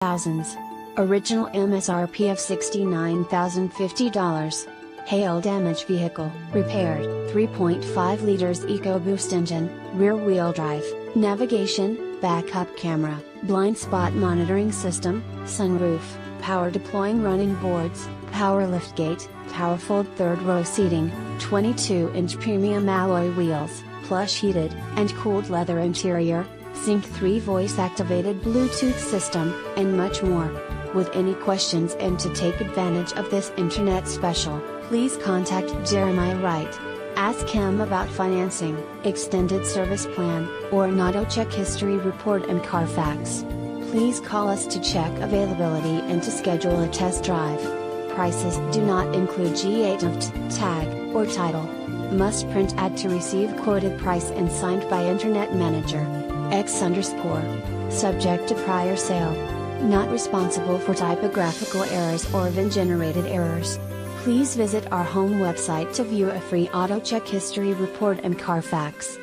thousands. Original MSRP of $69,050. Hail damaged vehicle, repaired, 3.5 liters EcoBoost engine, rear-wheel drive, navigation, backup camera, blind spot monitoring system, sunroof, power deploying running boards, power liftgate, power fold third row seating, 22-inch premium alloy wheels, plush heated and cooled leather interior, Sync 3 voice-activated Bluetooth system, and much more. With any questions and to take advantage of this internet special, please contact Jeremiah Wright. Ask him about financing, extended service plan, or an auto check history report and Carfax. Please call us to check availability and to schedule a test drive. Prices do not include G8 of tag, or title. Must print ad to receive quoted price and signed by Internet Manager. X_. Subject to prior sale. Not responsible for typographical errors or VIN-generated errors. Please visit our home website to view a free auto check history report and Carfax.